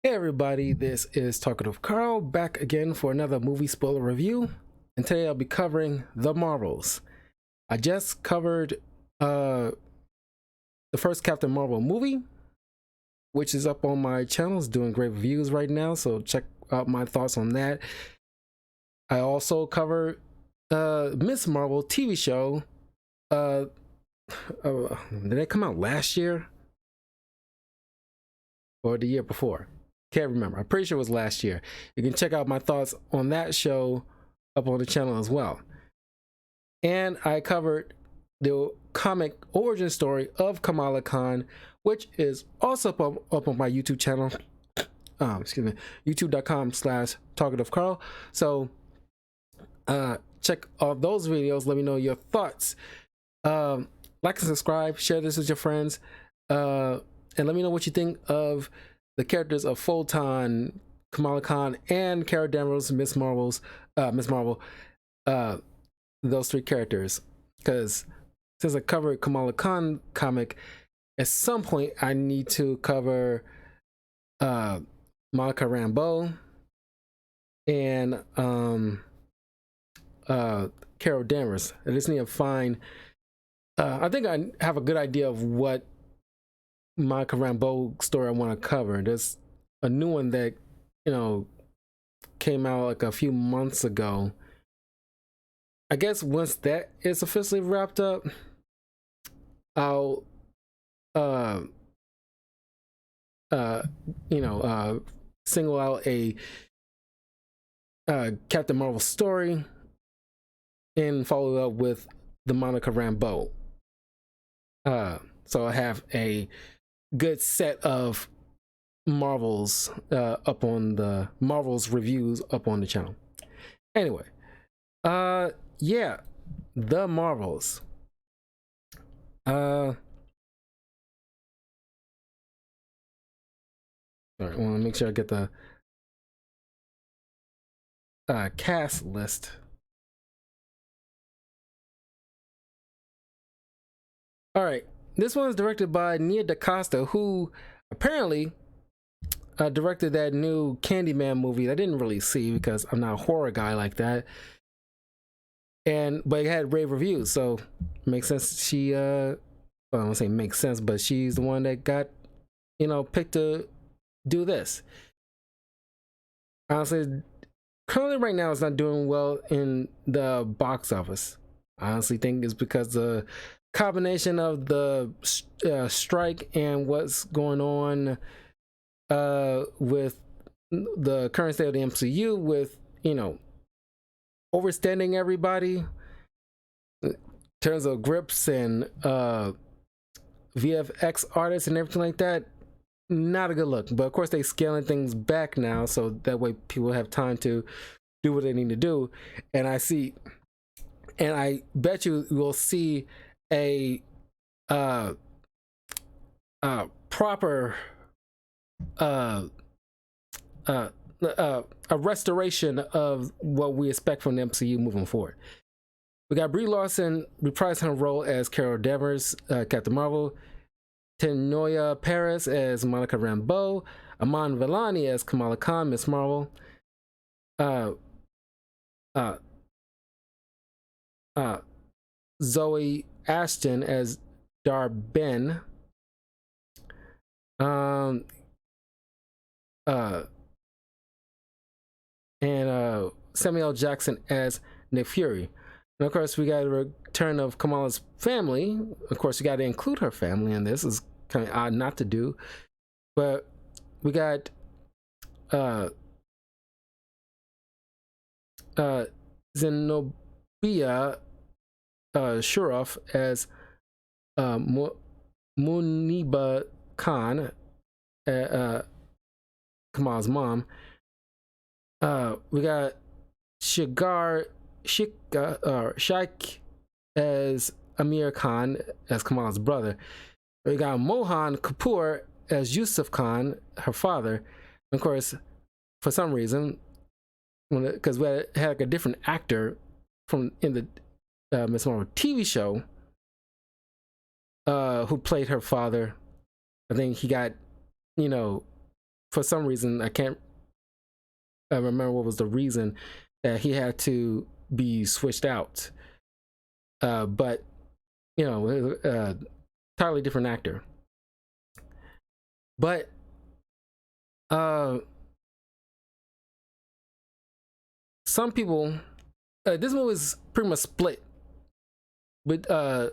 Hey everybody, this is Talkative Carl back again for another movie spoiler review, and today I'll be covering The Marvels. I just covered the first Captain Marvel movie, which is up on my channel. It's doing great reviews right now, so check out my thoughts on that. I also covered Miss Marvel TV show. Did it come out last year or the year before? Can't remember. I'm pretty sure it was last year. You can check out my thoughts on that show up on the channel as well. And I covered the comic origin story of Kamala Khan, which is also up on my YouTube channel. Excuse me, youtube.com/talkativecarl. So check out those videos. Let me know your thoughts. Like and subscribe, share this with your friends, and let me know what you think of the characters of Photon, Kamala Khan, and Carol Danvers, Miss Marvel, those three characters. Because since I covered Kamala Khan comic, at some point I need to cover Monica Rambeau and Carol Danvers. I just need to find. I think I have a good idea of what Monica Rambeau story I want to cover. There's a new one that, came out like a few months ago. I guess once that is officially wrapped up, I'll single out a Captain Marvel story and follow it up with the Monica Rambeau. So I have a good set of Marvels up on the Marvels reviews up on the channel. Anyway, yeah, The Marvels. Sorry, I want to make sure I get the cast list. All right, this one is directed by Nia DaCosta, who apparently directed that new Candyman movie that I didn't really see because I'm not a horror guy like that. But it had rave reviews, so it makes sense. She, well, I don't say makes sense, but she's the one that got, picked to do this. Honestly, currently right now it's not doing well in the box office. I honestly think it's because the combination of the strike and what's going on with the current state of the MCU, with overstanding everybody in terms of grips and VFX artists and everything like that. Not a good look. But of course they scaling things back now, so that way people have time to do what they need to do. And I bet you will see a proper a restoration of what we expect from the MCU moving forward. We got Brie Larson reprising her role as Carol Danvers, Captain Marvel, Tenoya Paris as Monica Rambeau, Iman Vellani as Kamala Khan, Miss Marvel, Zoe Ashton as Dar-Benn, and Samuel Jackson as Nick Fury. And of course, we got a return of Kamala's family. Of course, we got to include her family in this. It's kind of odd not to do, but we got Zenobia Shroff as Muniba Khan, Kamala's mom. We got Shaik as Amir Khan as Kamala's brother. We got Mohan Kapoor as Yusuf Khan, her father. And of course, for some reason, because we had like a different actor from in the Miss Marvel TV show who played her father. I think he got, for for some reason, I can't remember what was the reason that he had to be switched out. But you know, totally different actor. But some people, this movie is pretty much split with in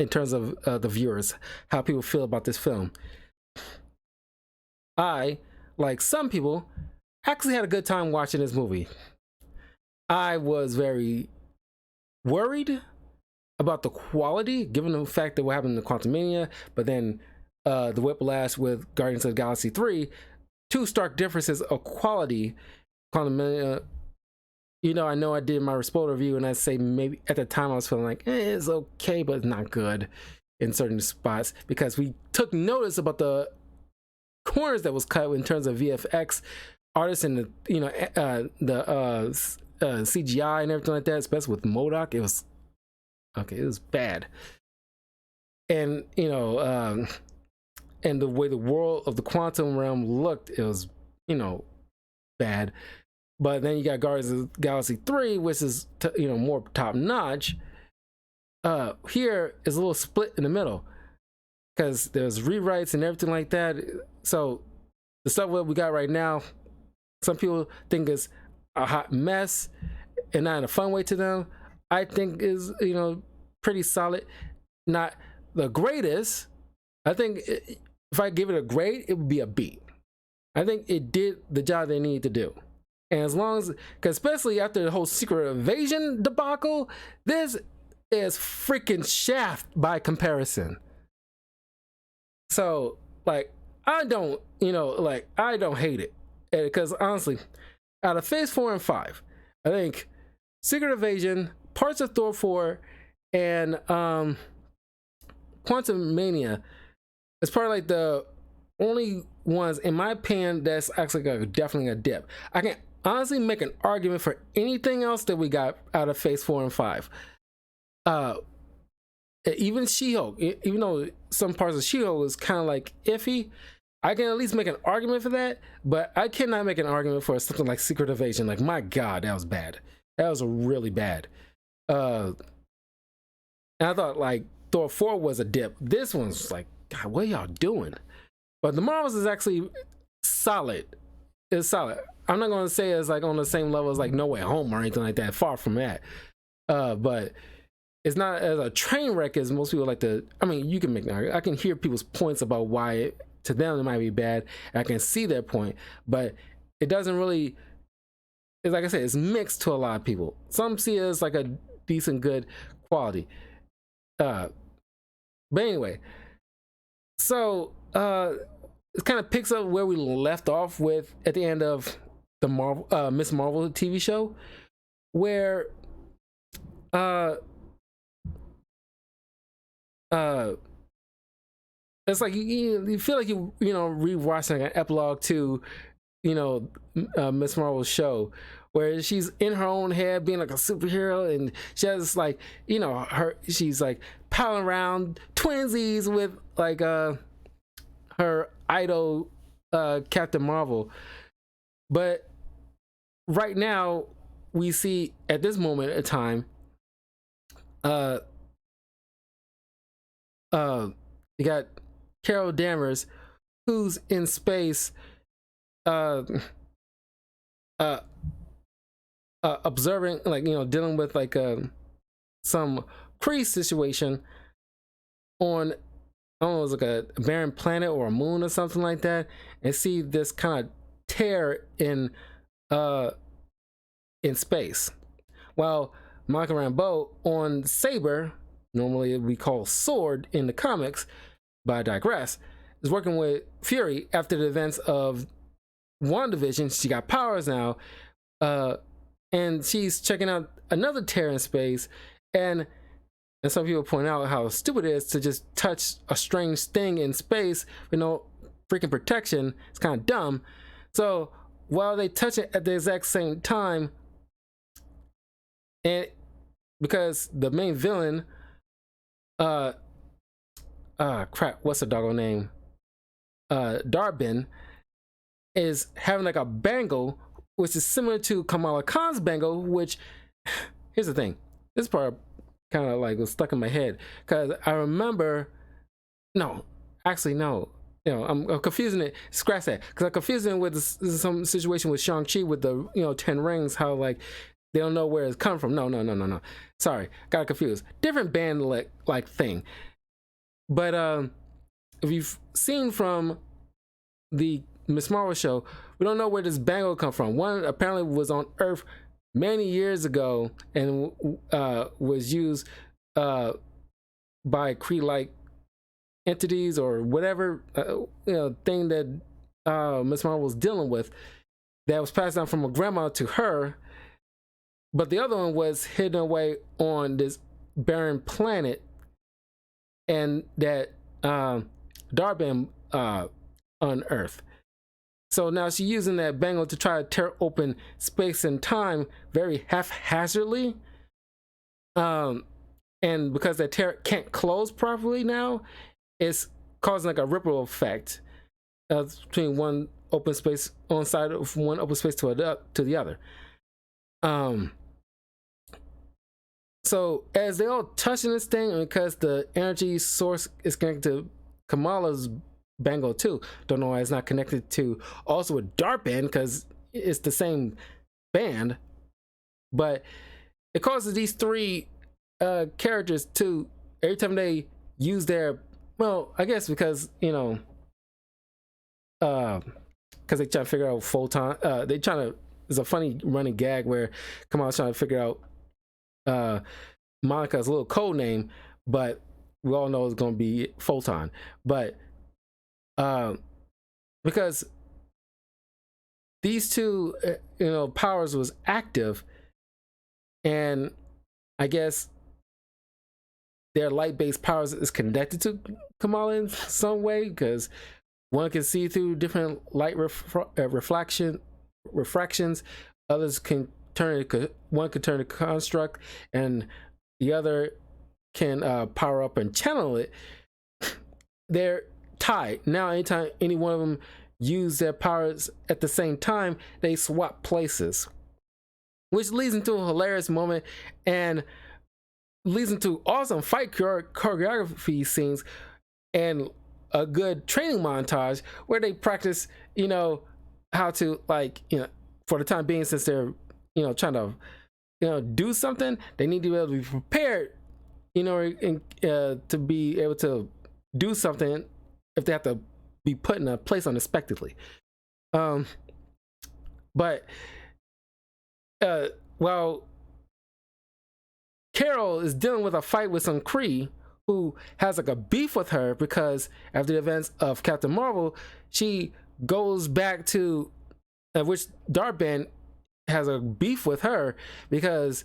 terms of the viewers, how people feel about this film. I, like some people, actually had a good time watching this movie. I was very worried about the quality, given the fact that what happened in Quantumania, but then the whiplash with Guardians of the Galaxy 3, two stark differences of quality. Quantumania, you know I did my spoiler review, and I say maybe at the time I was feeling like it's okay, but it's not good in certain spots, because we took notice about the corners that was cut in terms of VFX artists and the, you know, the CGI and everything like that, especially with MODOK. It was okay, it was bad. And you know, and the way the world of the quantum realm looked, it was, you know, bad. But then you got Guardians of the Galaxy 3, which is you know, more top notch. Here is a little split in the middle, because there's rewrites and everything like that. So the stuff that we got right now, some people think is a hot mess and not in a fun way to them. I think is, you know, pretty solid. Not the greatest. I think if I give it a grade, it would be a B. I think it did the job they needed to do. And as long as, because especially after the whole Secret Invasion debacle, this is freaking Shaft by comparison. So, like, I don't, you know, like, I don't hate it. Because honestly, out of Phase 4 and 5, I think Secret Invasion, parts of Thor 4, and Quantumania is probably like the only ones, in my opinion, that's actually definitely a dip. I can honestly make an argument for anything else that we got out of Phase 4 and 5. Even She-Hulk, even though some parts of She-Hulk is kind of like iffy, I can at least make an argument for that, but I cannot make an argument for something like Secret Invasion. Like, my God, that was bad. That was really bad. And I thought, like, Thor 4 was a dip. This one's like, God, what are y'all doing? But the Marvels is actually solid. It's solid. I'm not going to say it's like on the same level as like No Way Home or anything like that. Far from that. But it's not as a train wreck as most people like to. I mean, you can make that. I can hear people's points about why to them it might be bad. I can see their point, but it doesn't really. It's like I said, it's mixed to a lot of people. Some see it as like a decent, good quality. But anyway, so it kind of picks up where we left off with at the end of the Marvel, Miss Marvel TV show, where it's like you feel like you know, rewatching an epilogue to, you know, Miss Marvel's show, where she's in her own head being like a superhero, and she has like, you know, she's like palling around twinsies with like her idol Captain Marvel. But right now we see at this moment in time, you got Carol Danvers, who's in space, observing, like, you know, dealing with like some Kree situation on, I don't know, it was like a barren planet or a moon or something like that, and see this kind of tear in space. While Michael Rambeau on Saber, normally we call Sword in the comics, but I digress, is working with Fury after the events of WandaVision. She got powers now, and she's checking out another tear in space, and some people point out how stupid it is to just touch a strange thing in space with no freaking protection. It's kind of dumb. So while they touch it at the exact same time, and because the main villain, crap, what's the doggo name? Dar-Benn is having like a bangle, which is similar to Kamala Khan's bangle. Which, here's the thing, this part kind of like was stuck in my head because I remember. No, actually, no. I'm confusing it. Scratch that, because I'm confusing it with some situation with Shang-Chi with the 10 rings. How like they don't know where it's come from. No. Sorry, got confused. Different band like thing. But if you've seen from the Miss Marvel show, we don't know where this bangle come from. One apparently was on Earth many years ago and was used by Kree-like entities or whatever thing that Miss Marvel was dealing with, that was passed down from a grandma to her. But the other one was hidden away on this barren planet, and that Dar-Benn unearthed. So now she's using that bangle to try to tear open space and time very haphazardly. And because that tear can't close properly now, it's causing like a ripple effect between one open space on side of one open space to the other. So as they all touching this thing, and because the energy source is connected to Kamala's bangle too, don't know why it's not connected to also with Dar-Benn, because it's the same band. But it causes these three characters to, every time they use their, well, I guess because because they try to figure out photon, they trying to, there's a funny running gag where Kamala's trying to figure out Monica's little code name, but we all know it's going to be Photon. But because these two powers was active, and I guess their light-based powers is connected to Kamala in some way, because one can see through different light refractions, others can one can turn a construct, and the other can power up and channel it. They're tied now. Anytime any one of them use their powers at the same time, they swap places, which leads into a hilarious moment and leads into awesome fight choreography scenes and a good training montage where they practice how to, like, for the time being, since they're trying to do something, they need to be able to be prepared to be able to do something if they have to be put in a place unexpectedly. But while Carol is dealing with a fight with some Kree who has like a beef with her, because after the events of Captain Marvel, she goes back to which Dar-Benn has a beef with her, because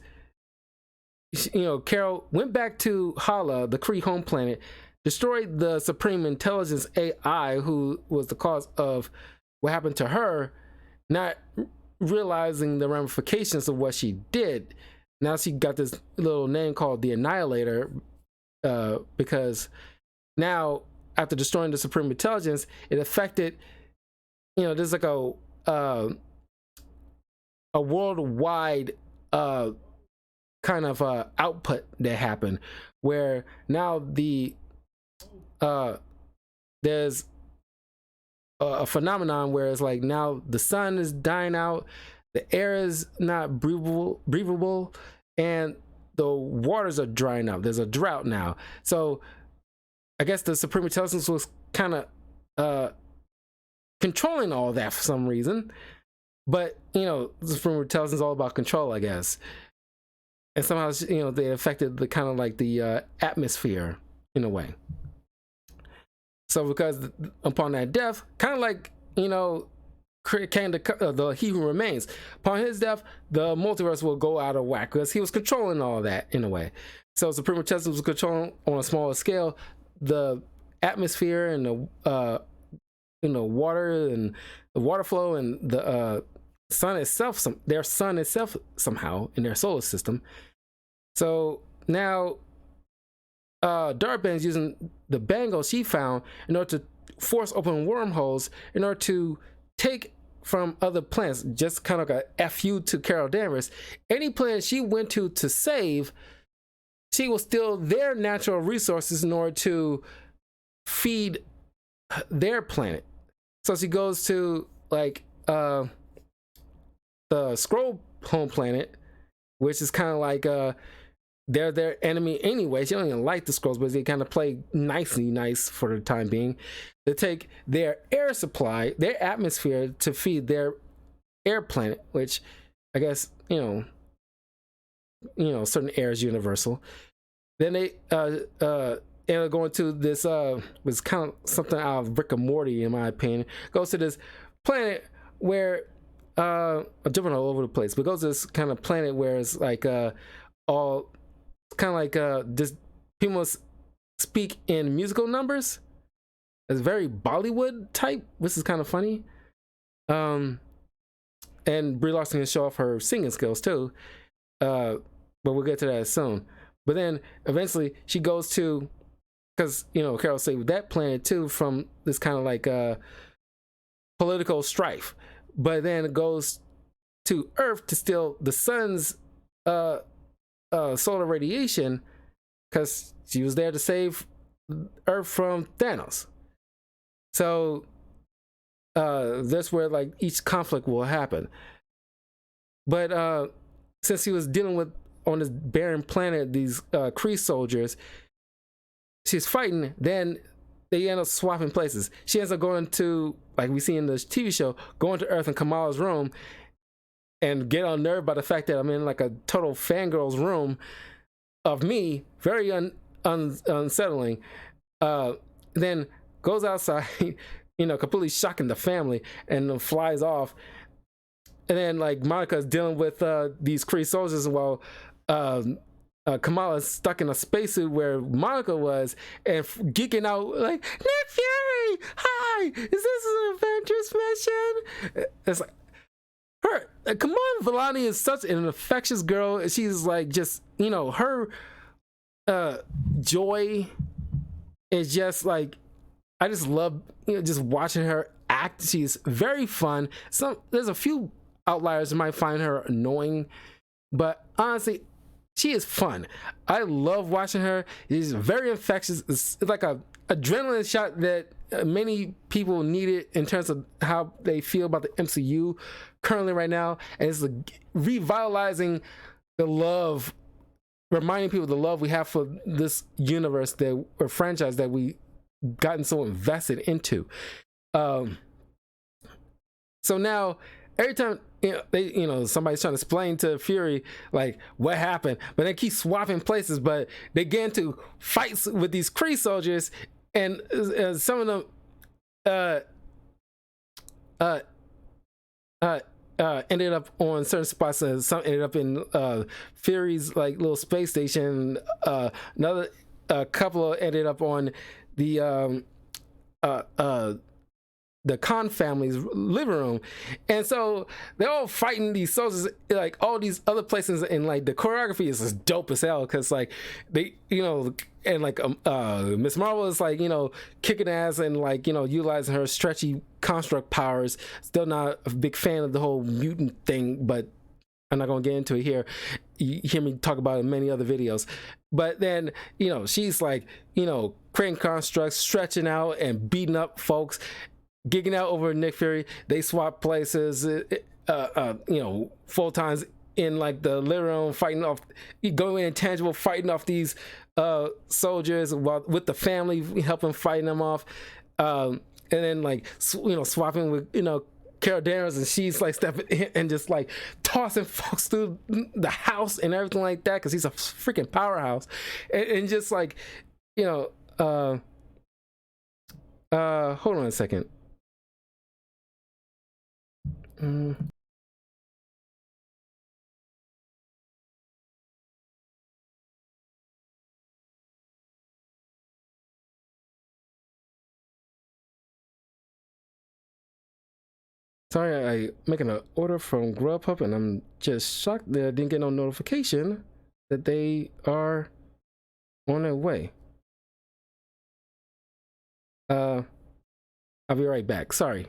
Carol went back to Hala, the Kree home planet, destroyed the Supreme Intelligence AI, who was the cause of what happened to her, not realizing the ramifications of what she did. Now she got this little name called the Annihilator, because now after destroying the Supreme Intelligence, it affected, there's like a worldwide kind of output that happened, where now there's a phenomenon where it's like now the sun is dying out, the air is not breathable, and the waters are drying up. There's a drought now. So I guess the Supreme Intelligence was kind of controlling all that for some reason. But the Supreme Intelligence is all about control, I guess. And somehow they affected the kind of like the atmosphere in a way. So because upon that death, kind of like came the He Who Remains. Upon his death, the multiverse will go out of whack, because he was controlling all of that in a way. So Supreme Intelligence was controlling on a smaller scale the atmosphere and the water and the water flow and the sun itself, their sun itself somehow in their solar system. So now Dar-Benn is using the bangle she found in order to force open wormholes in order to take from other planets, just kind of like a FU to Carol Danvers. Any planet she went to save, she will steal their natural resources in order to feed their planet. So she goes to like the Skrull home planet, which is kind of like they're their enemy anyway. She don't even like the Skrulls, but they kind of play nice for the time being. They take their air supply, their atmosphere, to feed their air planet, which I guess certain air is universal. Then they end up going to this was kind of something out of Rick and Morty, in my opinion. Goes to this planet where I'm jumping all over the place, but goes to this kind of planet where it's like all kind of like just people must speak in musical numbers. It's very Bollywood type, which is kind of funny. And Brie Larson can show off her singing skills too, but we'll get to that soon. But then eventually she goes to, because Carol saved that planet too from this kind of like political strife, but then it goes to Earth to steal the sun's solar radiation, because she was there to save Earth from Thanos. So that's where like each conflict will happen. But since he was dealing with on this barren planet these Kree soldiers, she's fighting. Then they end up swapping places. She ends up going to, like we see in the TV show, going to Earth in Kamala's room and get unnerved by the fact that I'm in like a total fangirl's room of me, very unsettling. Then goes outside, completely shocking the family, and flies off. And then like Monica's dealing with these Kree soldiers while Kamala's stuck in a spacesuit where Monica was, and geeking out like, Nick Fury, hi, is this an Avengers mission? It's like Kamala Vellani is such an infectious girl. She's like just her joy is just like, I just love just watching her act. She's very fun. There's a few outliers that might find her annoying, but honestly, she is fun. I love watching her. She's very infectious. It's like a adrenaline shot that many people needed in terms of how they feel about the MCU currently right now, and it's revitalizing the love, reminding people of the love we have for this universe or franchise that we gotten so invested into. So now every time somebody's trying to explain to Fury like what happened, but they keep swapping places, but they get into fights with these Kree soldiers, and some of them ended up on certain spots, and some ended up in Fury's like little space station. Another couple ended up on the Khan family's living room, and so they're all fighting these soldiers like all these other places, and like the choreography is just dope as hell, because like they and like Miss Marvel is like kicking ass and like utilizing her stretchy construct powers. Still not a big fan of the whole mutant thing, but I'm not gonna get into it here. You hear me talk about it in many other videos. But then she's like creating constructs, stretching out and beating up folks, gigging out over Nick Fury. They swap places, full times in like the living room, fighting off, going intangible, fighting off these soldiers while with the family helping fighting them off, and then like swapping with Carol Danvers, and she's like stepping in and just like tossing folks through the house and everything like that, because he's a freaking powerhouse, and just like hold on a second. Sorry, I making an order from Grubhub, and I'm just shocked that I didn't get no notification that they are on their way. I'll be right back. Sorry.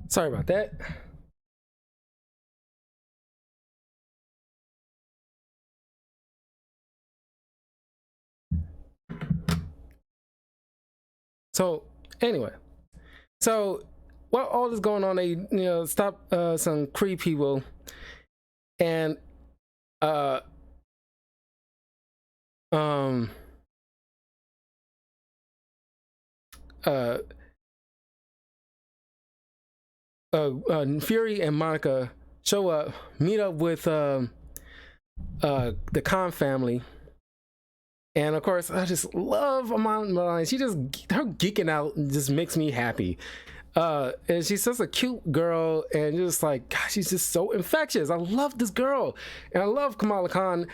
Sorry about that. So anyway, so while all this going on, they stop some Kree people, and uh um uh Fury and Monica show up, meet up with the Khan family. And of course, I just love Amanda Malian. She just, her geeking out just makes me happy. And she's such a cute girl, and just like, gosh, she's just so infectious. I love this girl, and I love Kamala Khan.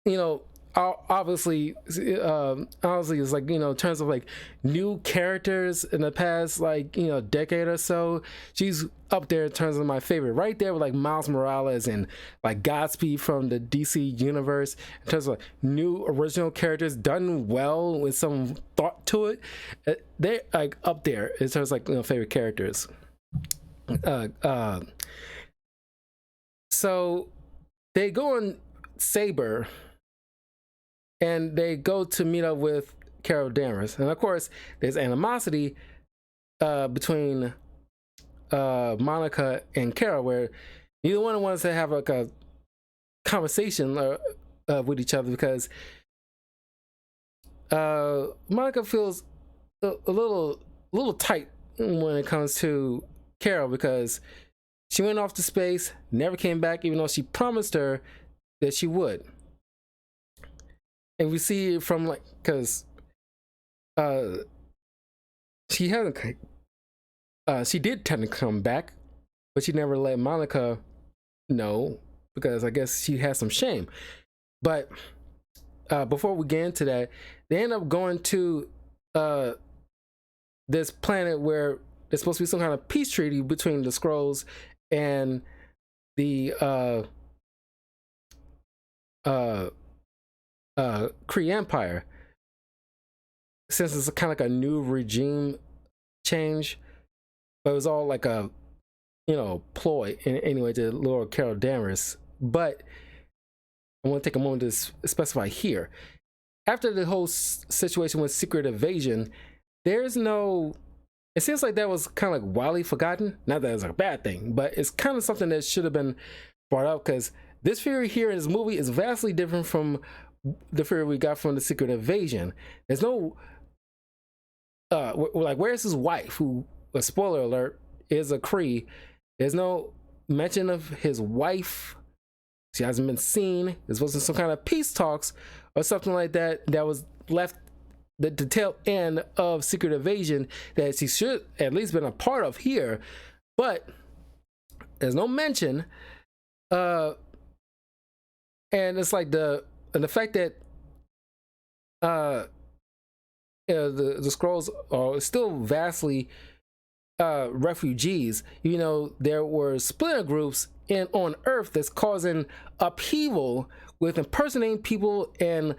You know, obviously, it's like, in terms of like new characters in the past, like, decade or so, she's up there in terms of my favorite, right there with like Miles Morales and like Godspeed from the DC universe, in terms of like, new original characters done well with some thought to it. They're like up there in terms of like, favorite characters. uh uh so they go on Saber, and they go to meet up with Carol Danvers, and of course there's animosity between Monica and Carol, where neither one wants to have like a conversation with each other, because Monica feels a little tight when it comes to Carol, because she went off to space, never came back, even though she promised her that she would. And we see it from like, because she hasn't, she did technically come back, but she never let Monica know, because I guess she has some shame. But before we get into that, they end up going to this planet where there's supposed to be some kind of peace treaty between the Skrulls and the Kree Empire, since it's kind of like a new regime change. But it was all like a ploy anyway to lure Carol Danvers. But I want to take a moment to specify here. After the whole situation with Secret Invasion, there's no. It seems like that was kind of like wildly forgotten. Not that it's a bad thing, but it's kind of something that should have been brought up, because this Fury here in this movie is vastly different from the Fury we got from the Secret Invasion. There's no like, where's his wife, who, a spoiler alert, is a Kree. There's no mention of his wife. She hasn't been seen. This wasn't some kind of peace talks or something like that that was left the tail end of Secret Invasion that she should at least been a part of here. But there's no mention. And it's like the fact that the Skrulls are still vastly refugees. You know, there were splinter groups on Earth that's causing upheaval with impersonating people and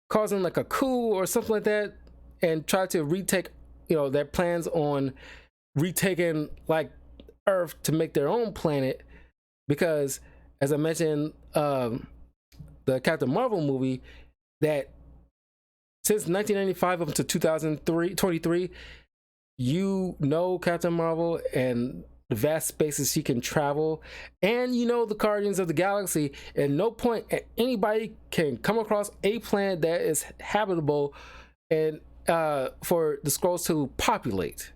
causing like a coup or something like that, and try to retake, you know, their plans on retaking like Earth to make their own planet. Because as I mentioned, the Captain Marvel movie, that since 1995 up to 2023, you know, Captain Marvel and the vast spaces she can travel, and you know, the Guardians of the Galaxy, at no point anybody can come across a planet that is habitable and for the Skrulls to populate.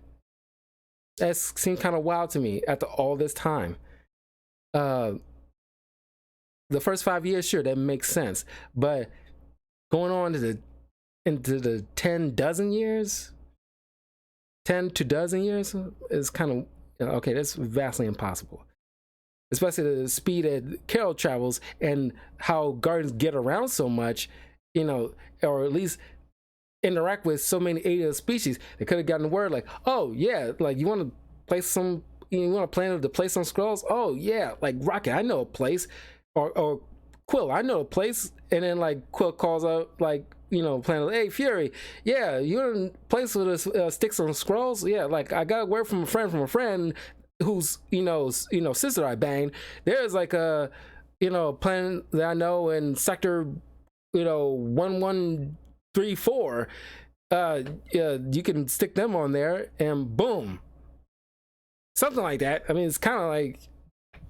That seemed kind of wild to me after all this time. The first 5 years, sure, that makes sense, but going on to into the 10 dozen years, 10 to dozen years is kind of, you know, okay, that's vastly impossible. Especially the speed that Carol travels and how Guardians get around so much, you know, or at least interact with so many alien species. They could have gotten word like, oh yeah, like you want to place some, you want a planet to place some Skrulls? Oh yeah, like Rocket, I know a place, or Quill, I know a place. And then like Quill calls out like, you know, planet, hey Fury, yeah, you're in place with us, sticks on Skrulls. Yeah, like I got word from a friend who's you know sister I banged. There's like a, you know, planet that I know in sector, you know, 1134. Yeah, you can stick them on there and boom, something like that. I mean, it's kind of like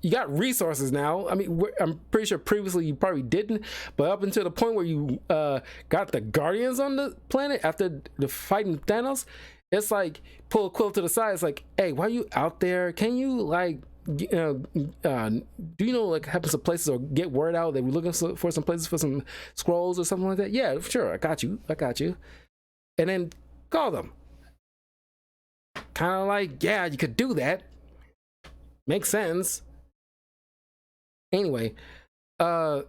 you got resources now. I mean, I'm pretty sure previously you probably didn't, but up until the point where you got the Guardians on the planet after the fighting Thanos, it's like pull a Quill to the side. It's like, hey, why are you out there? Can you like, you know, do you know like have some places or get word out that we're looking for some places for some Skrulls or something like that? Yeah, sure, I got you, and then call them. Kind of like, yeah, you could do that. Makes sense. Anyway, so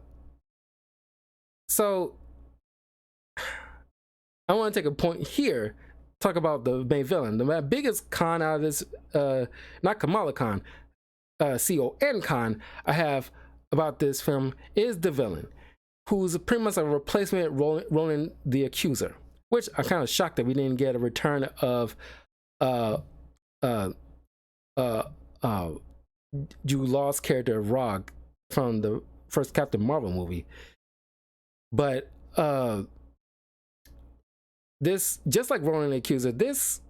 I want to take a point here, talk about the main villain. The biggest con out of this, not Kamala Khan, C-O-N Con, I have about this film is the villain, who's pretty much a replacement Ronan the Accuser, which I'm kind of shocked that we didn't get a return of Jude Law's character Rog from the first Captain Marvel movie. But this, just like Ronan the Accuser, this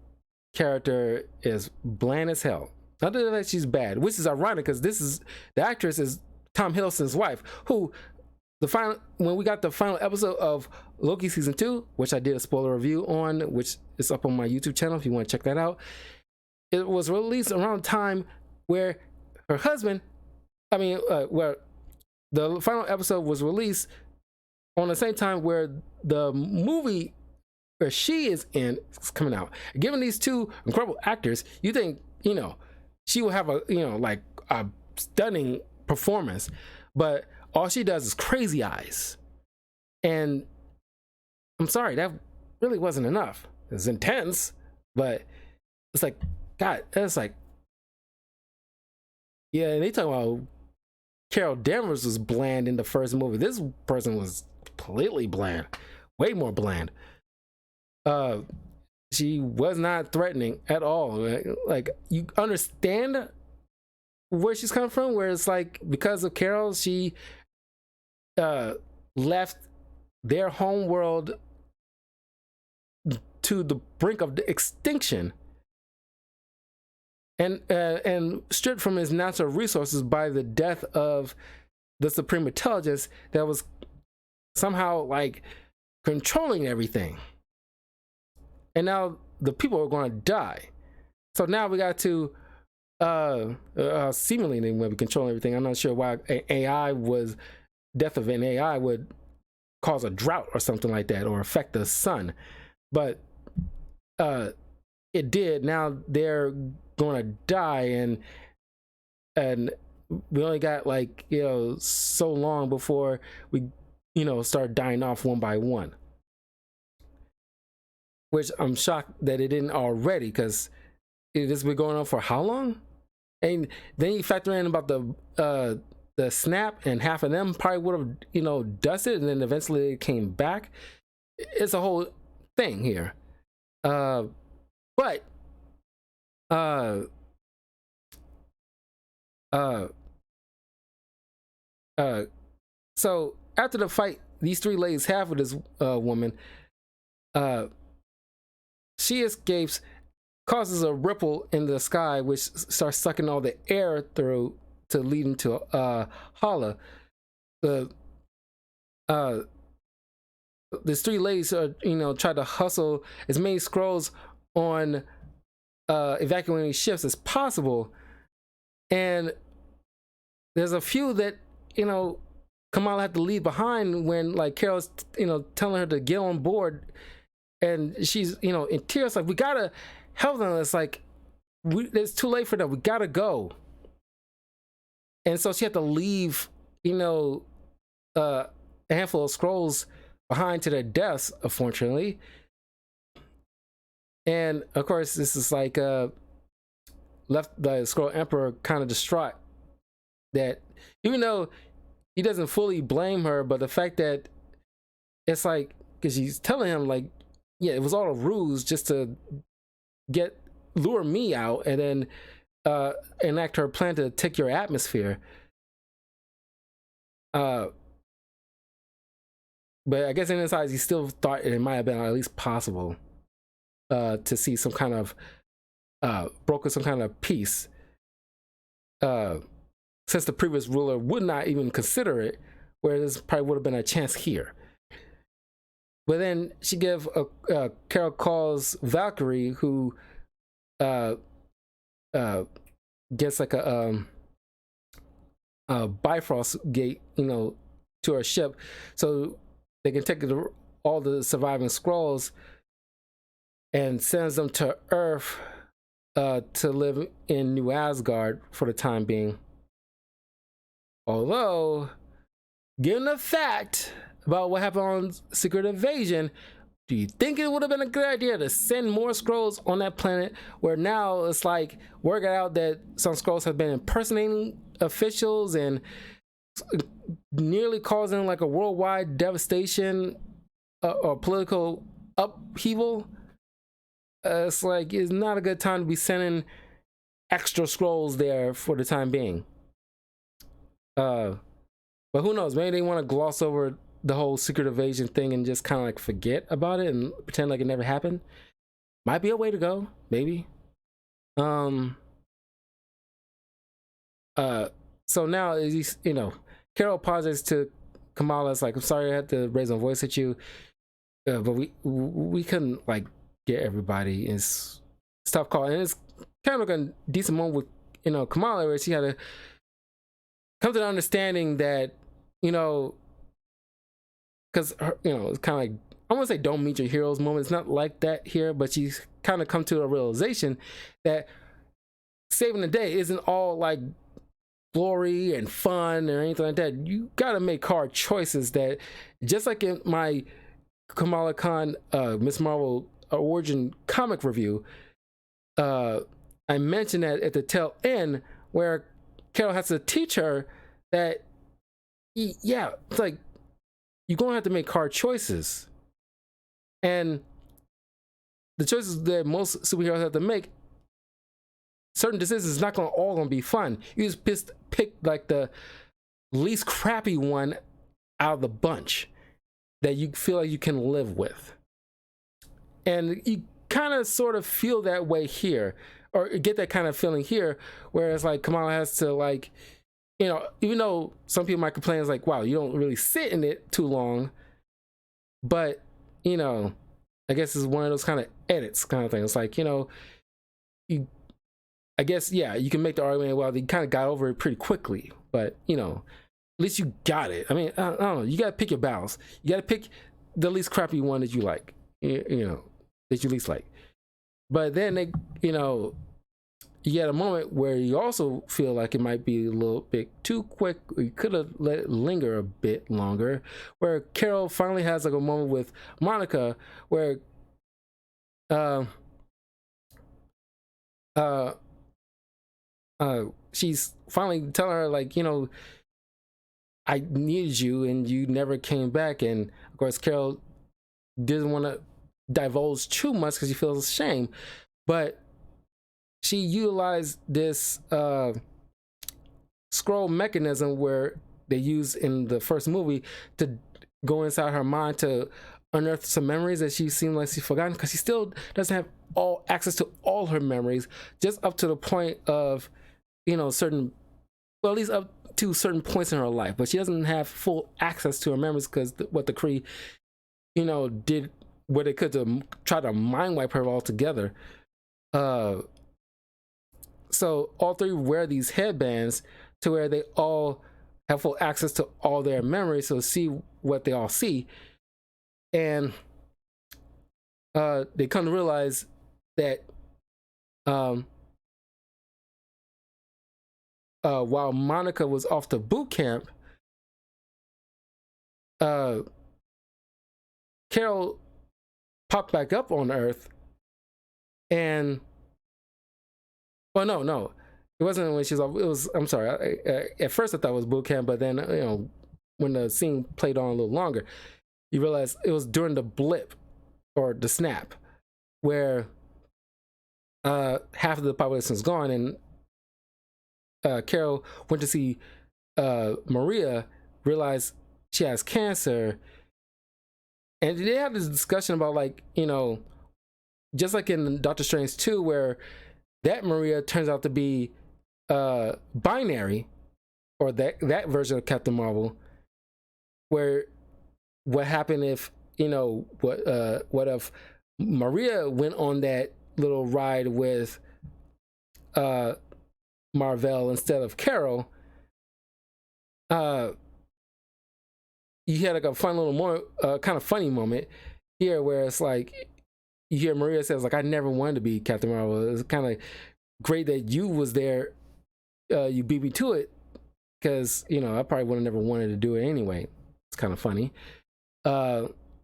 character is bland as hell. Not that she's bad, which is ironic because this is the actress is Tom Hiddleston's wife, who when we got the final episode of Loki season 2, which I did a spoiler review on, which is up on my YouTube channel if you want to check that out. It was released around time where her husband, where the final episode was released on the same time where the movie where she is in is coming out. Given these two incredible actors, you think, you know, she will have a, you know, like a stunning performance, but all she does is crazy eyes. And I'm sorry, that really wasn't enough. It's intense, but it's like, God, it's like, yeah, and they talk about Carol Danvers was bland in the first movie. This person was completely bland, way more bland. She was not threatening at all. Like, you understand where she's coming from, where it's like, because of Carol, she uh, left their home world to the brink of extinction, and stripped from his natural resources by the death of the Supreme Intelligence that was somehow like controlling everything. And now the people are going to die. So now we got to seemingly they will be controlling everything. I'm not sure why death of an AI would cause a drought or something like that, or affect the sun, but it did. Now they're going to die, and we only got like, you know, so long before we, you know, start dying off one by one, which I'm shocked that it didn't already, because it has been going on for how long? And then you factor in about the snap, and half of them probably would have, you know, dusted, and then eventually it came back. It's a whole thing here. But so after the fight these three ladies have with this woman, she escapes, causes a ripple in the sky, which starts sucking all the air through to lead into Hala. These three ladies are, you know, try to hustle as many scrolls on evacuating ships as possible, and there's a few that, you know, Kamala had to leave behind when, like, Carol's, you know, telling her to get on board, and she's, you know, in tears, like, we gotta help them. It's like, it's too late for them. We gotta go. And so she had to leave, you know, a handful of scrolls behind to their deaths, unfortunately. And of course, this is like left the Scroll Emperor kind of distraught, that even though he doesn't fully blame her, but the fact that it's like, because she's telling him, like, yeah, it was all a ruse just to lure me out, and then enact her plan to take your atmosphere. But I guess in his eyes, he still thought it might have been at least possible to see some kind of broker some kind of peace, since the previous ruler would not even consider it, where this probably would have been a chance here. But then she Carol calls Valkyrie, who gets like a Bifrost gate, you know, to her ship, so they can take all the surviving scrolls and sends them to Earth to live in New Asgard for the time being. Although, given the fact about what happened on Secret Invasion, do you think it would have been a good idea to send more scrolls on that planet, where now it's like working out that some scrolls have been impersonating officials and nearly causing like a worldwide devastation or political upheaval? It's like, it's not a good time to be sending extra scrolls there for the time being. But who knows? Maybe they want to gloss over the whole Secret Invasion thing and just kind of like forget about it and pretend like it never happened. Might be a way to go, maybe. So now, you know, Carol apologizes to Kamala. It's like, I'm sorry I had to raise my voice at you, but we couldn't like get everybody. It's tough call, and it's kind of like a decent moment with, you know, Kamala, where she had to come to the understanding that, you know, because, you know, it's kind of like, I want to say don't meet your heroes moment. It's not like that here, but she's kind of come to a realization that saving the day isn't all like glory and fun or anything like that. You got to make hard choices that, just like in my Kamala Khan Ms. Marvel origin comic review, I mentioned that at the tail end, where Carol has to teach her that, yeah, it's like, you're going to have to make hard choices. And the choices that most superheroes have to make, certain decisions is not all going to be fun. You just pick like the least crappy one out of the bunch that you feel like you can live with. And you kind of sort of feel that way here, or get that kind of feeling here, where it's like Kamala has to, like, you know, even though some people might complain, it's like, wow, you don't really sit in it too long. But, you know, I guess it's one of those kind of edits kind of thing. It's like, you know, I guess, yeah, you can make the argument, well, they kind of got over it pretty quickly. But, you know, at least you got it. I mean, I don't know. You got to pick your battles. You got to pick the least crappy one that you like, you know, that you least like. But then they, you know, you get a moment where you also feel like it might be a little bit too quick. You could have let it linger a bit longer, where Carol finally has like a moment with Monica where she's finally telling her, like, you know, I needed you and you never came back. And of course, Carol didn't want to divulge too much because she feels ashamed, but she utilized this scroll mechanism where they use in the first movie to go inside her mind to unearth some memories that she seemed like she's forgotten, because she still doesn't have all access to all her memories, just up to the point of, you know, certain, well, at least up to certain points in her life, but she doesn't have full access to her memories because what the Kree, you know, did what they could to try to mind wipe her altogether. So all three wear these headbands to where they all have full access to all their memories, so see what they all see. And they come to realize that while Monica was off to boot camp, Carol popped back up on Earth, and no, it wasn't when she was off. It was, I'm sorry. At first I thought it was boot camp, but then, you know, when the scene played on a little longer, you realize it was during the blip or the snap, where half of the population is gone, and Carol went to see Maria, realized she has cancer, and they had this discussion about, like, you know, just like in Doctor Strange 2, where that Maria turns out to be binary, or that version of Captain Marvel, where what happened if, you know, what if Maria went on that little ride with Mar-Vell instead of Carol? You had like a fun little moment, kind of funny moment here, where it's like you hear Maria says, like, I never wanted to be Captain Marvel. It's kind of great that you was there. You beat me to it, because, you know, I probably would have never wanted to do it anyway. It's kind of funny.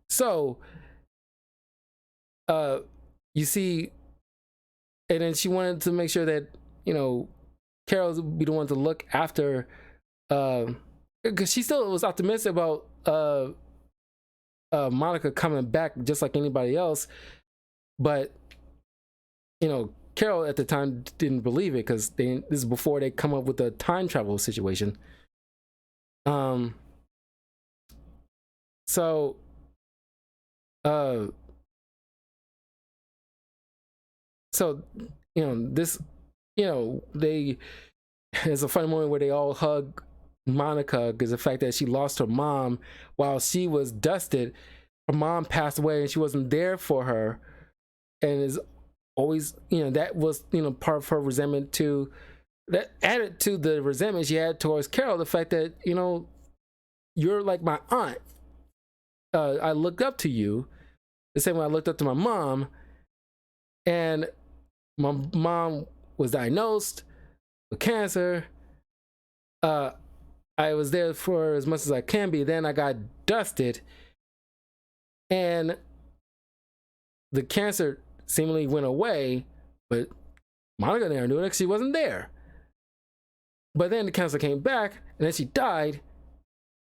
So you see, and then she wanted to make sure that, you know, Carol would be the one to look after, because she still was optimistic about Monica coming back just like anybody else. But, you know, Carol at the time didn't believe it, because this is before they come up with the time travel situation. So you know, this, you know, there's a funny moment where they all hug Monica, because the fact that she lost her mom while she was dusted. Her mom passed away and she wasn't there for her, and is always, you know, that was, you know, part of her resentment too. That added to the resentment she had towards Carol, the fact that, you know, you're like my aunt. I looked up to you the same way I looked up to my mom, and my mom was diagnosed with cancer. I was there for as much as I can be. Then I got dusted, and the cancer seemingly went away, but Monica never knew it because she wasn't there. But then the cancer came back, and then she died,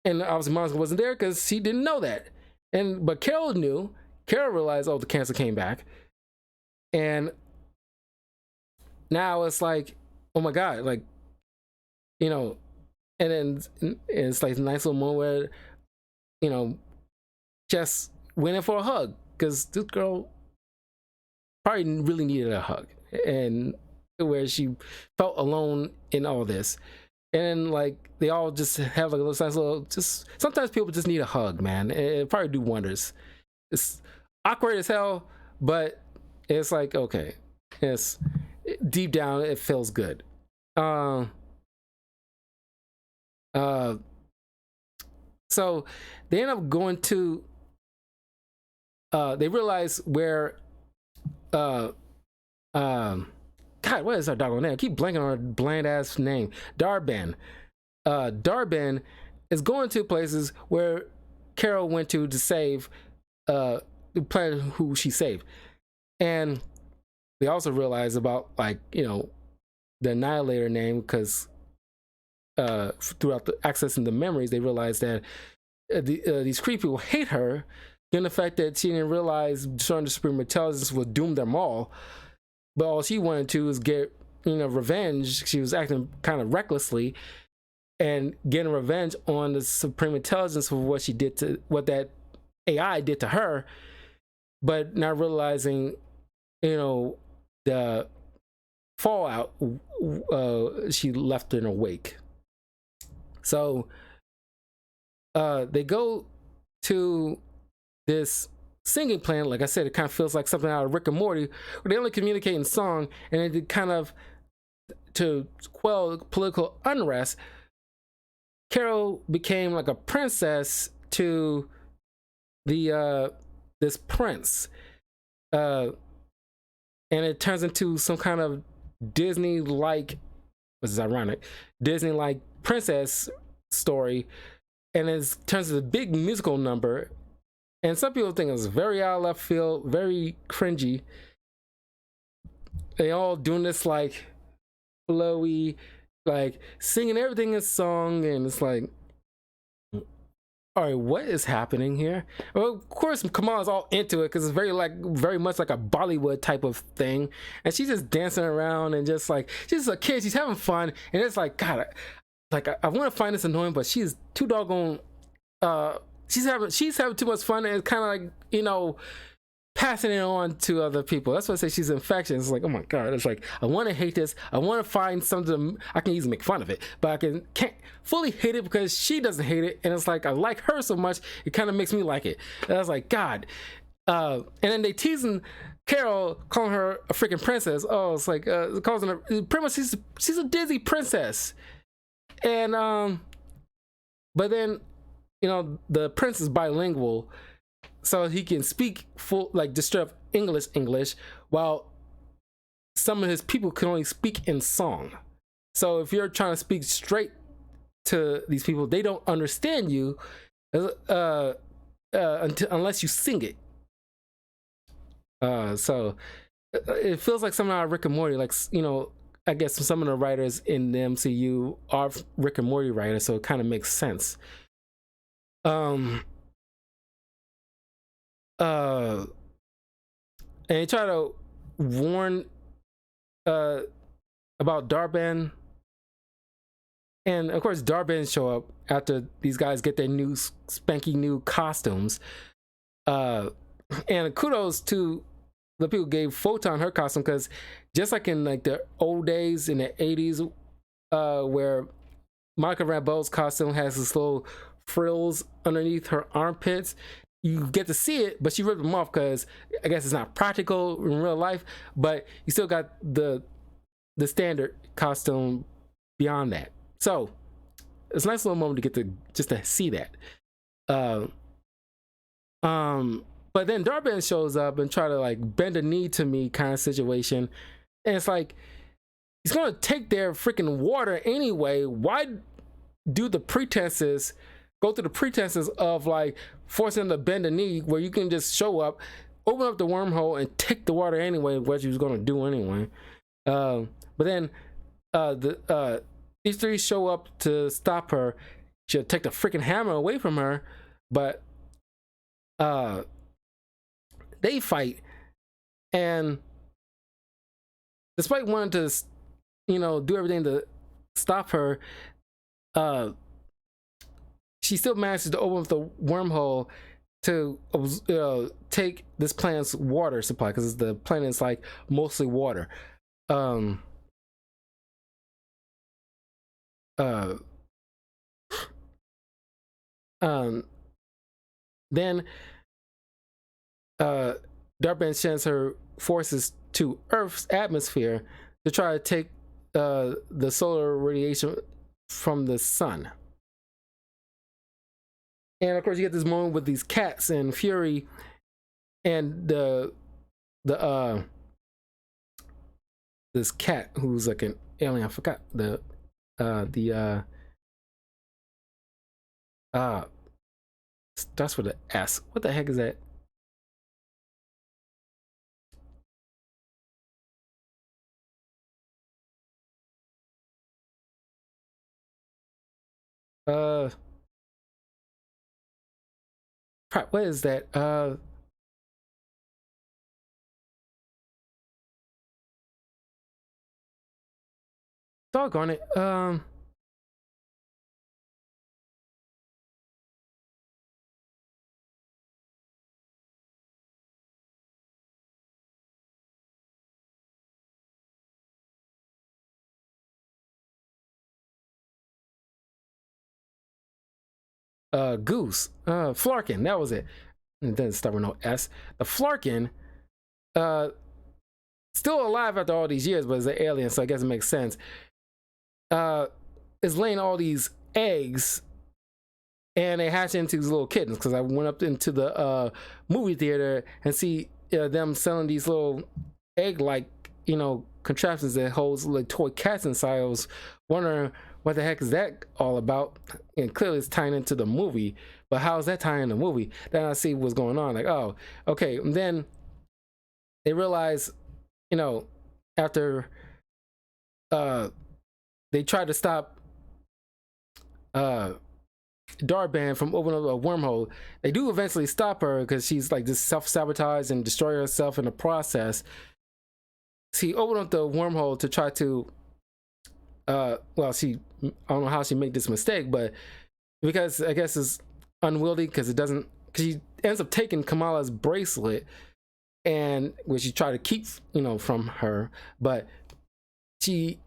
and obviously Monica wasn't there because she didn't know that. But Carol knew. Carol realized, oh, the cancer came back, and now it's like, oh my God, like, you know. And then it's like a nice little moment where you know, just went in for a hug because this girl probably really needed a hug, and where she felt alone in all this. And like they all just have like a little nice little, just sometimes people just need a hug, man. It probably do wonders. It's awkward as hell, but it's like, okay, it's deep down it feels good. uh uh so they end up going to they realize where uh God, what is our doggone name? I keep blanking on our bland ass name. Darben. Darben is going to places where Carol went to save the planet who she saved. And they also realize about, like, you know, the Annihilator name, because throughout the accessing the memories, they realize that these creepy people hate her, given the fact that she didn't realize showing the Supreme Intelligence would doom them all. But all she wanted to is get, you know, revenge. She was acting kind of recklessly and getting revenge on the Supreme Intelligence for what she did to, what that AI did to her, but not realizing, you know, the fallout she left in her wake. So they go to this singing planet. Like I said, it kind of feels like something out of Rick and Morty, where they only communicate in song, and it kind of, to quell political unrest, Carol became like a princess to the this prince, and it turns into some kind of Disney-like, which is ironic, Disney-like princess story, and it turns into a big musical number. And some people think it's very out of left field, very cringy. They all doing this like flowy, like singing everything in song, and it's like, all right, what is happening here? Well, of course, Kamal's all into it because it's very much like a Bollywood type of thing, and she's just dancing around and just like, she's a kid, she's having fun, and it's like, God, I want to find this annoying, but she's too doggone. She's having too much fun, and it's kind of like, you know, passing it on to other people. That's why I say she's infectious. It's like, oh my God, it's like, I want to hate this. I want to find something I can easily make fun of it, but can't fully hate it because she doesn't hate it. And it's like, I like her so much, it kind of makes me like it. And I was like, God. And then they teasing Carol, calling her a freaking princess. Oh, it's like, calling her, pretty much she's a Disney princess. And, but then, you know, the prince is bilingual, so he can speak full, like, just straight up English, while some of his people can only speak in song. So if you're trying to speak straight to these people, they don't understand you unless you sing it. So it feels like something out of Rick and Morty. Like, you know, I guess some of the writers in the MCU are Rick and Morty writers, so it kind of makes sense. And he tried to warn about Darben, and of course Darben show up after these guys get their new spanky new costumes. And kudos to the people who gave Photon her costume, because just like in like the old days in the 80s, where Monica Rambeau's costume has this little frills underneath her armpits, you get to see it, but she ripped them off because I guess it's not practical in real life, but you still got the standard costume beyond that. So it's a nice little moment to get to just to see that. But then Darben shows up and try to like bend a knee to me kind of situation, and it's like, he's gonna take their freaking water anyway. Why do the pretenses, go through the pretenses of like forcing them to bend a knee, where you can just show up, open up the wormhole, and take the water anyway, what you was gonna do anyway. But then these three show up to stop her. She'll take the freaking hammer away from her, but they fight, and despite wanting to, you know, do everything to stop her, she still manages to open up the wormhole to take this planet's water supply, because the planet is like mostly water. Um, uh, then Darkband sends her forces to Earth's atmosphere to try to take the solar radiation from the sun. And of course, you get this moment with these cats and Fury and this cat who's like an alien. I forgot starts with an S. What the heck is that? What is that? Doggone it. Goose. Flarkin. That was it. It doesn't start with no S. The Flarkin, still alive after all these years, but is an alien, so I guess it makes sense. Is laying all these eggs, and they hatch into these little kittens. Because I went up into the movie theater and see them selling these little egg-like, contraptions that holds like toy cats inside. I was wondering what the heck is that all about, and clearly it's tying into the movie. But how is that tying in the movie? Then I see what's going on. Like, oh, okay. And then they realize, after they tried to stop Darkband from opening up a wormhole, they do eventually stop her because she's like just self-sabotage and destroy herself in the process. She opened up the wormhole to try to I don't know how she made this mistake, but because I guess it's unwieldy, because she ends up taking Kamala's bracelet, and which she tried to keep from her, but she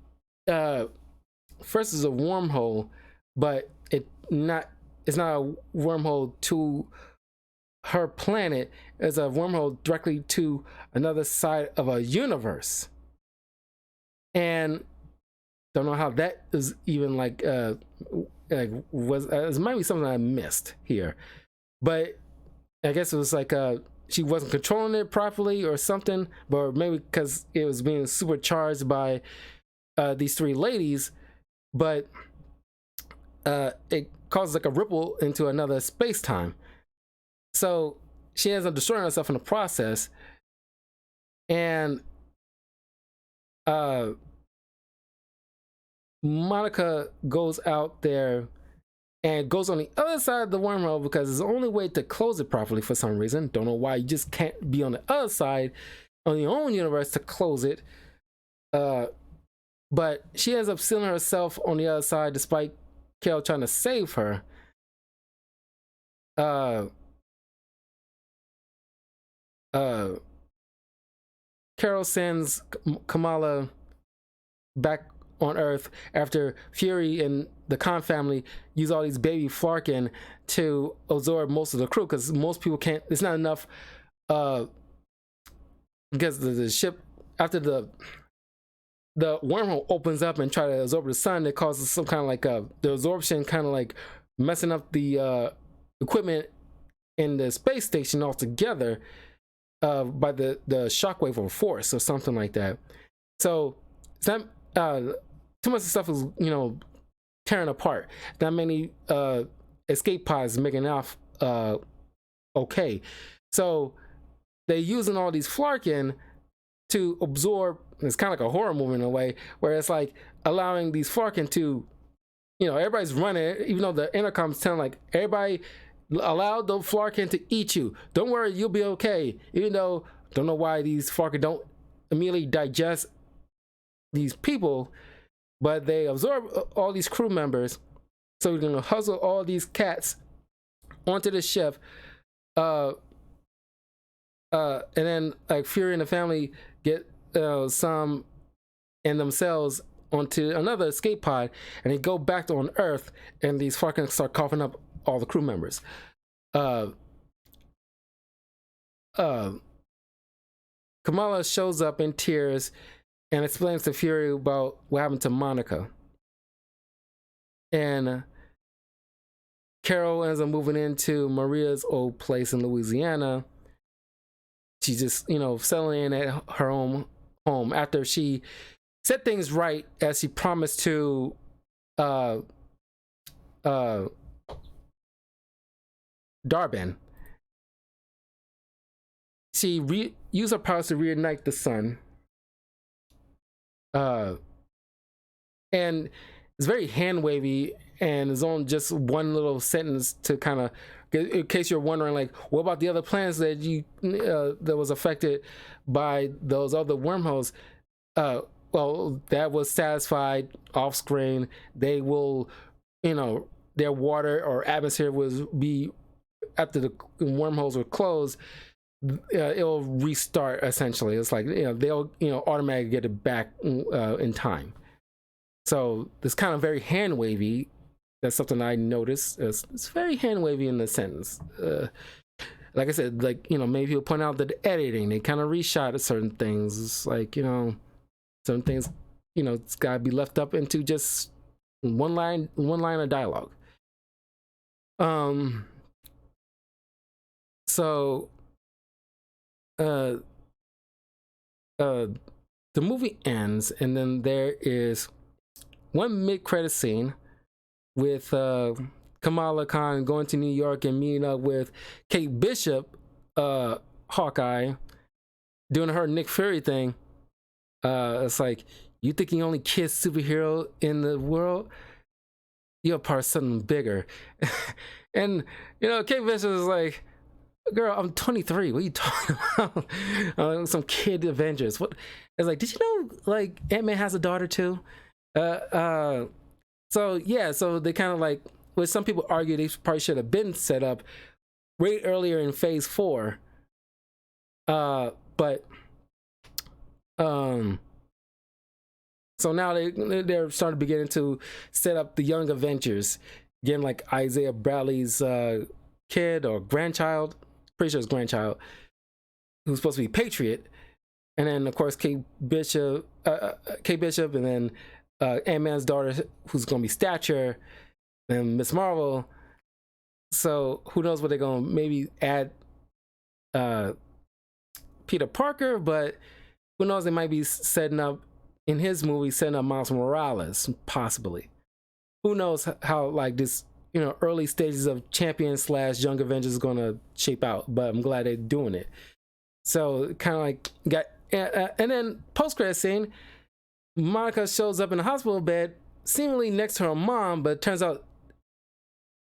first is a wormhole, but it's not a wormhole to her planet. It's a wormhole directly to another side of a universe, and don't know how that is even it might be something I missed here, but I guess it was like she wasn't controlling it properly or something, but maybe because it was being supercharged by these three ladies, but it causes like a ripple into another space-time. So she ends up destroying herself in the process, and Monica goes out there and goes on the other side of the wormhole, because it's the only way to close it properly for some reason. Don't know why. You just can't be on the other side on your own universe to close it. But she ends up sealing herself on the other side despite Carol trying to save her. Carol sends Kamala back on Earth after Fury and the Khan family use all these baby Flarkin to absorb most of the crew, because most people can't. It's not enough. Because the ship, after the wormhole opens up and try to absorb the sun, it causes some kind of like the absorption kind of like messing up the equipment in the space station altogether by the shockwave or force or something like that. So it's not too much of stuff is tearing apart. Not many escape pods making off okay. So they're using all these Flarkin to absorb. It's kind of like a horror movie in a way, where it's like allowing these Flarkin to, everybody's running, even though the intercom's telling like everybody allow the Flarkin to eat you. Don't worry, you'll be okay. Even though don't know why these Flarkin don't immediately digest these people, but they absorb all these crew members, So we're gonna hustle all these cats onto the ship, and then like Fury and the family get some and themselves onto another escape pod, and they go back on Earth, and these fucking start coughing up all the crew members. Kamala shows up in tears and explains to Fury about what happened to Monica. And Carol ends up moving into Maria's old place in Louisiana. She's just, settling in at her own home after she set things right as she promised to Dar-Benn. She used her powers to reignite the sun. And it's very hand wavy, and it's on just one little sentence to kind of, in case you're wondering, like, what about the other planets that that was affected by those other wormholes? Well, that was satisfied off screen. They will, their water or atmosphere was be after the wormholes were closed. It'll restart essentially. It's like they'll automatically get it back in time. So it's kind of very hand wavy. That's something I noticed. It's very hand wavy in the sentence. Like I said, like maybe people point out that the editing, they kind of reshot certain things. It's like certain things it's got to be left up into just one line of dialogue. So the movie ends, and then there is one mid-credit scene with Kamala Khan going to New York and meeting up with Kate Bishop, Hawkeye, doing her Nick Fury thing. It's like, you think you only kiss superhero in the world? You're part of something bigger. And Kate Bishop is like, girl, I'm 23. What are you talking about? Some kid Avengers. What? It's like, did you know like Ant-Man has a daughter too? So yeah, so they kind of like, well, some people argue they probably should have been set up way earlier in Phase 4. But so now they're starting to beginning to set up the young Avengers, again, like Isaiah Bradley's kid or grandchild, pretty sure it's grandchild, who's supposed to be Patriot, and then of course Kate Bishop, and then Ant-Man's daughter, who's gonna be Stature, and Miss Marvel. So who knows what they're gonna maybe add Peter Parker, but who knows, they might be setting up in his movie, setting up Miles Morales, possibly. Who knows how like this early stages of Champion / Young Avengers is gonna shape out, but I'm glad they're doing it. So kind of like got, and then post-credit scene, Monica shows up in a hospital bed, seemingly next to her mom, but it turns out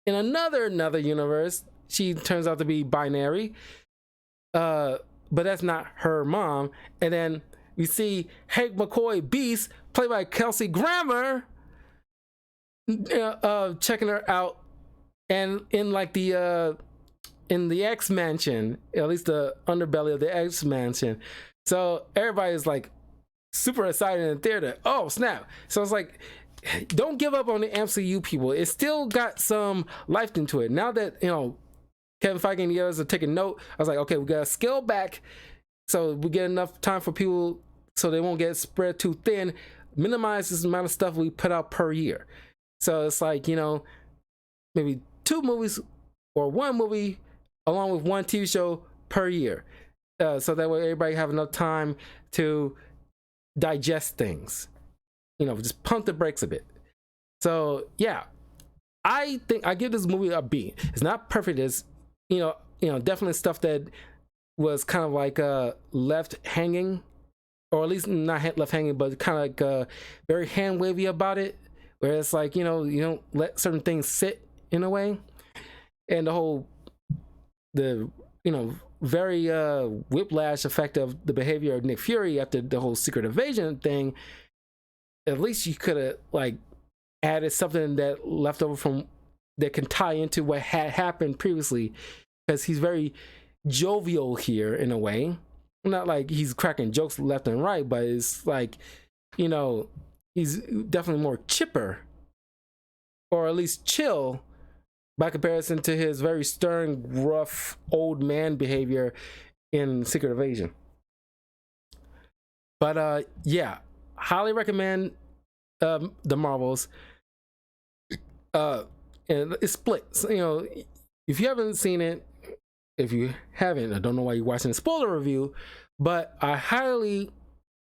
in another universe, she turns out to be binary. But that's not her mom. And then you see Hank McCoy Beast, played by Kelsey Grammer, checking her out, and in like the X Mansion, at least the underbelly of the X Mansion. So everybody's like super excited in the theater. Oh snap! So it's like, don't give up on the MCU, people. It still got some life into it. Now that Kevin Feige and the others are taking note, I was like, okay, we gotta scale back so we get enough time for people so they won't get spread too thin. Minimize this amount of stuff we put out per year. So it's like, maybe 2 movies or 1 movie along with 1 TV show per year. So that way everybody have enough time to digest things. Just pump the brakes a bit. So yeah, I think I give this movie a B. It's not perfect. It's, definitely stuff that was kind of like left hanging, or at least not left hanging, but kind of like very hand wavy about it, where it's like, you don't let certain things sit in a way. And the very whiplash effect of the behavior of Nick Fury after the whole Secret Invasion thing, at least you could have like added something that left over from that can tie into what had happened previously, because he's very jovial here in a way. Not like he's cracking jokes left and right, but it's like, you know, he's definitely more chipper, or at least chill, by comparison to his very stern, rough old man behavior in Secret Invasion. But yeah, highly recommend the Marvels. And it's split. So, you know, if you haven't seen it, if you haven't, I don't know why you're watching a spoiler review, but I highly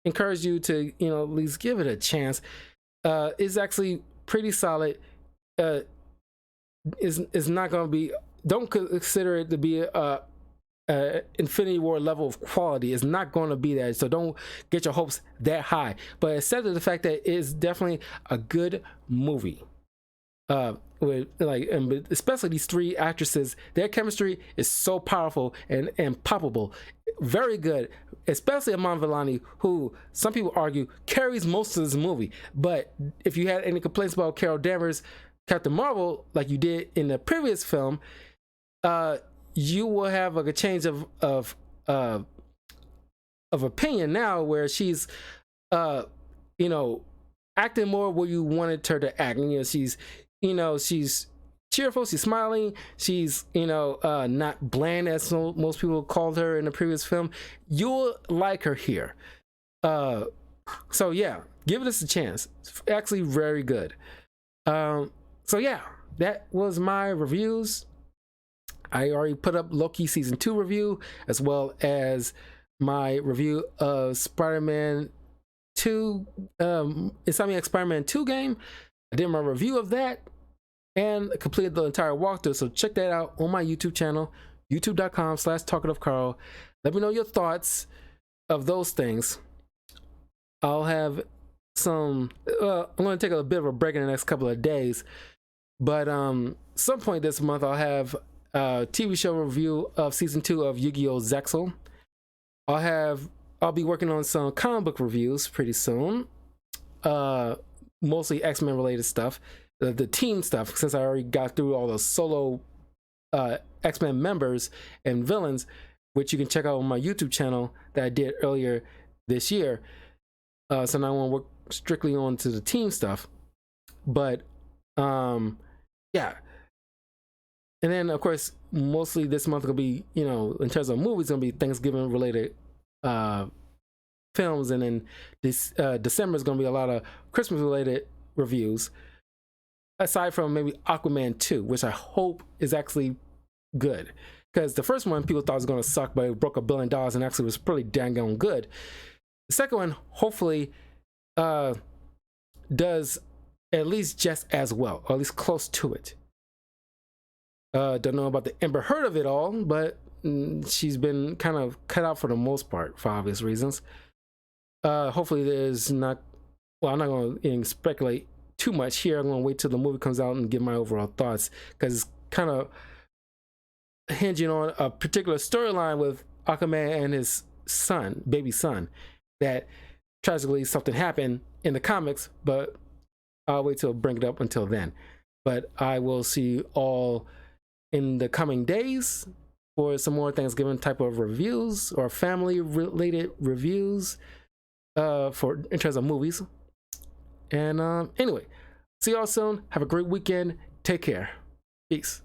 encourage you to, you know, at least give it a chance. It's actually pretty solid. Is not going to be, don't consider it to be a Infinity War level of quality. Is not going to be that, so don't get your hopes that high. But except for the fact that it is definitely a good movie. With like, and especially these three actresses, their chemistry is so powerful and palpable, very good. Especially Iman Vellani, who some people argue carries most of this movie. But if you had any complaints about Carol Danvers, Captain Marvel, like you did in the previous film, you will have like a change of opinion now, where she's you know, acting more where you wanted her to act. You know, she's cheerful, she's smiling, she's, you know, not bland as most people called her in the previous film. You'll like her here. So yeah, give this a chance. It's actually very good. So yeah, that was my reviews. I already put up Loki season 2 review, as well as my review of Spider-Man 2, Insomniac Spider-Man 2 game. I did my review of that and completed the entire walkthrough. So check that out on my YouTube channel, youtube.com/talkativecarl. Let me know your thoughts of those things. I'll have some, I'm going to take a bit of a break in the next couple of days, but some point this month I'll have a TV show review of season 2 of Yu-Gi-Oh! Zexal. I'll be working on some comic book reviews pretty soon, mostly X-Men related stuff, the team stuff, since I already got through all the solo X-Men members and villains, which you can check out on my YouTube channel that I did earlier this year. So now I want to work strictly on to the team stuff. But yeah, and then of course mostly this month will be, you know, in terms of movies, gonna be Thanksgiving related films, and then this December is gonna be a lot of Christmas related reviews, aside from maybe Aquaman 2, which I hope is actually good, because the first one people thought was gonna suck, but it broke $1 billion and actually was pretty dang on good. The second one hopefully does at least just as well, or at least close to it. Don't know about the Amber Heard of it all, but she's been kind of cut out for the most part for obvious reasons. Hopefully there's not, well, I'm not going to speculate too much here. I'm going to wait till the movie comes out and give my overall thoughts, because it's kind of hinging on a particular storyline with Aquaman and his son, baby son, that tragically something happened in the comics, but I'll wait till bring it up until then. But I will see you all in the coming days for some more Thanksgiving type of reviews or family related reviews for in terms of movies. And anyway, see y'all soon. Have a great weekend. Take care. Peace.